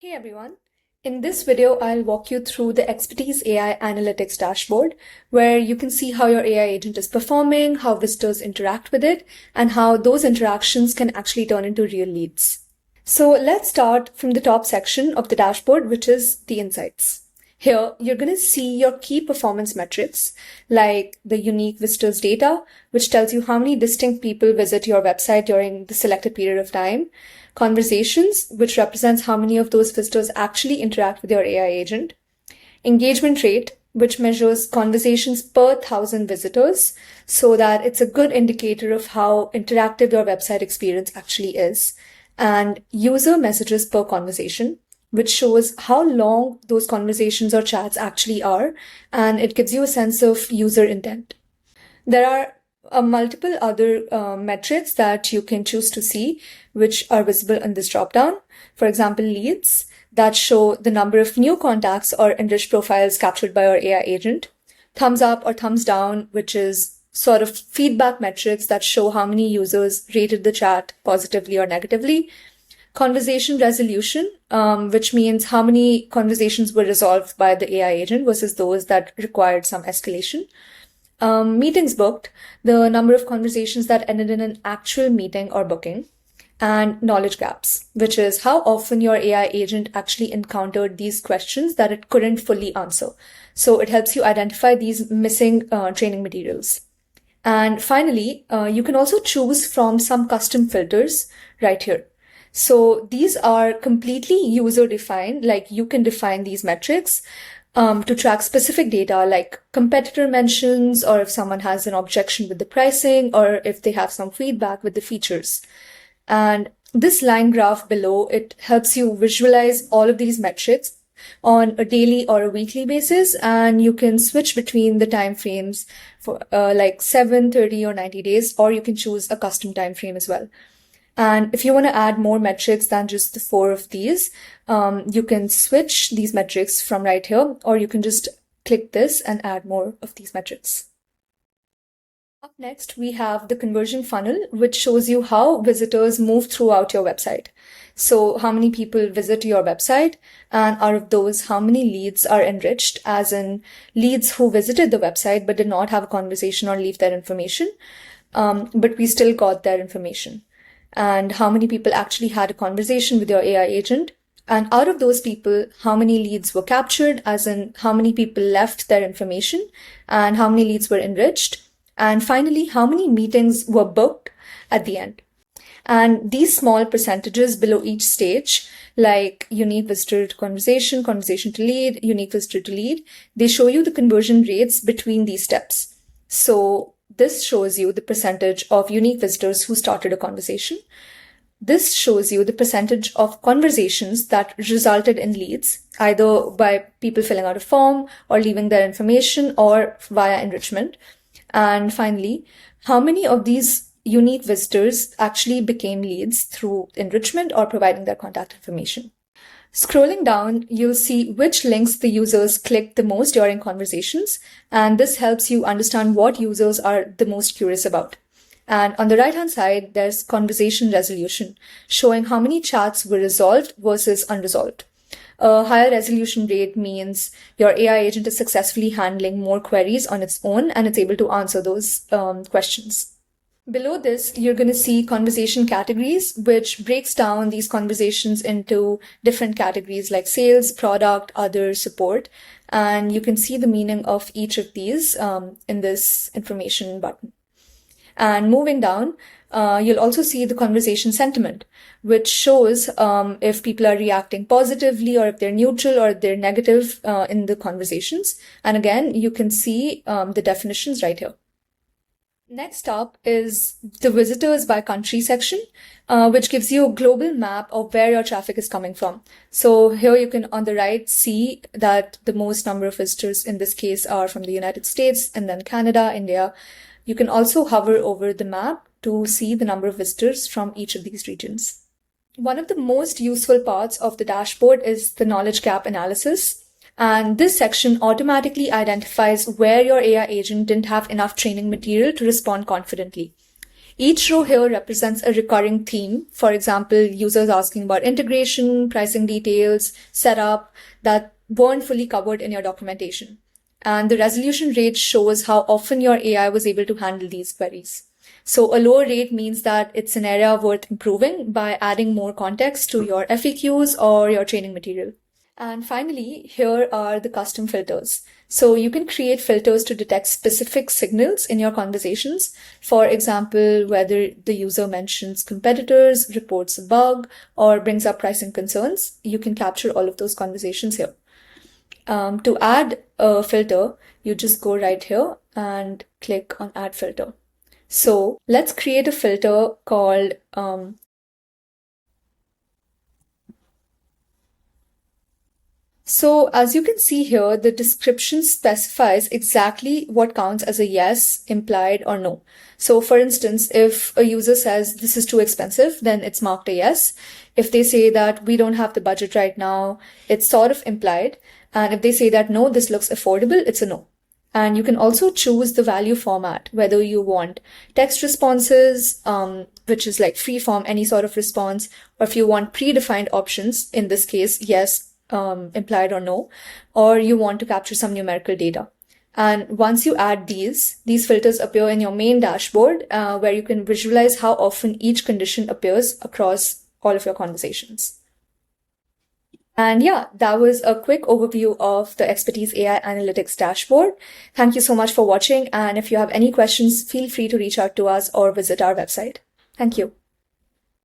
Hey everyone. In this video, I'll walk you through the Expertise AI Analytics dashboard, where you can see how your AI agent is performing, how visitors interact with it, and how those interactions can actually turn into real leads. So let's start from the top section of the dashboard, which is the insights. Here, you're going to see your key performance metrics, like the unique visitors data, which tells you how many distinct people visit your website during the selected period of time. Conversations, which represents how many of those visitors actually interact with your AI agent. Engagement rate, which measures conversations per 1,000 visitors, so that it's a good indicator of how interactive your website experience actually is. And user messages per conversation, which shows how long those conversations or chats actually are, and it gives you a sense of user intent. There are multiple other metrics that you can choose to see, which are visible in this dropdown. For example, leads that show the number of new contacts or enriched profiles captured by our AI agent. Thumbs up or thumbs down, which is sort of feedback metrics that show how many users rated the chat positively or negatively. Conversation resolution, which means how many conversations were resolved by the AI agent versus those that required some escalation. Meetings booked, the number of conversations that ended in an actual meeting or booking. And knowledge gaps, which is how often your AI agent actually encountered these questions that it couldn't fully answer. So it helps you identify these missing training materials. And finally, you can also choose from some custom filters right here. So these are completely user-defined, like you can define these metrics to track specific data like competitor mentions, or if someone has an objection with the pricing, or if they have some feedback with the features. And this line graph below, it helps you visualize all of these metrics on a daily or a weekly basis, and you can switch between the time frames for like 7, 30, or 90 days, or you can choose a custom time frame as well. And if you want to add more metrics than just the 4 of these, you can switch these metrics from right here, or you can just click this and add more of these metrics. Up next, we have the conversion funnel, which shows you how visitors move throughout your website. So how many people visit your website, and out of those, how many leads are enriched, as in leads who visited the website but did not have a conversation or leave their information, but we still got their information. And how many people actually had a conversation with your AI agent. And out of those people, how many leads were captured, as in how many people left their information, and how many leads were enriched. And finally, how many meetings were booked at the end. And these small percentages below each stage, like unique visitor to conversation, conversation to lead, unique visitor to lead, they show you the conversion rates between these steps. So this shows you the percentage of unique visitors who started a conversation. This shows you the percentage of conversations that resulted in leads, either by people filling out a form or leaving their information or via enrichment. And finally, how many of these unique visitors actually became leads through enrichment or providing their contact information. Scrolling down, you'll see which links the users clicked the most during conversations, and this helps you understand what users are the most curious about. And on the right-hand side, there's conversation resolution, showing how many chats were resolved versus unresolved. A higher resolution rate means your AI agent is successfully handling more queries on its own, and it's able to answer those questions. Below this, you're going to see conversation categories, which breaks down these conversations into different categories like sales, product, other, support. And you can see the meaning of each of these in this information button. And moving down, you'll also see the conversation sentiment, which shows if people are reacting positively, or if they're neutral, or if they're negative in the conversations. And again, you can see the definitions right here. Next up is the visitors by country section, which gives you a global map of where your traffic is coming from. So here you can, on the right, see that the most number of visitors in this case are from the United States, and then Canada, India. You can also hover over the map to see the number of visitors from each of these regions. One of the most useful parts of the dashboard is the knowledge gap analysis. And this section automatically identifies where your AI agent didn't have enough training material to respond confidently. Each row here represents a recurring theme. For example, users asking about integration, pricing details, setup that weren't fully covered in your documentation. And the resolution rate shows how often your AI was able to handle these queries. So a lower rate means that it's an area worth improving by adding more context to your FAQs or your training material. And finally, here are the custom filters. So you can create filters to detect specific signals in your conversations. For example, whether the user mentions competitors, reports a bug, or brings up pricing concerns, you can capture all of those conversations here. To add a filter, you just go right here and click on Add Filter. So let's create a filter called So as you can see here, the description specifies exactly what counts as a yes, implied, or no. So for instance, if a user says this is too expensive, then it's marked a yes. If they say that we don't have the budget right now, it's sort of implied. And if they say that no, this looks affordable, it's a no. And you can also choose the value format, whether you want text responses, which is like free form, any sort of response, or if you want predefined options, in this case, yes, implied or no, or you want to capture some numerical data. And once you add these filters appear in your main dashboard, where you can visualize how often each condition appears across all of your conversations. And yeah, that was a quick overview of the Expertise AI Analytics dashboard. Thank you so much for watching. And if you have any questions, feel free to reach out to us or visit our website. Thank you.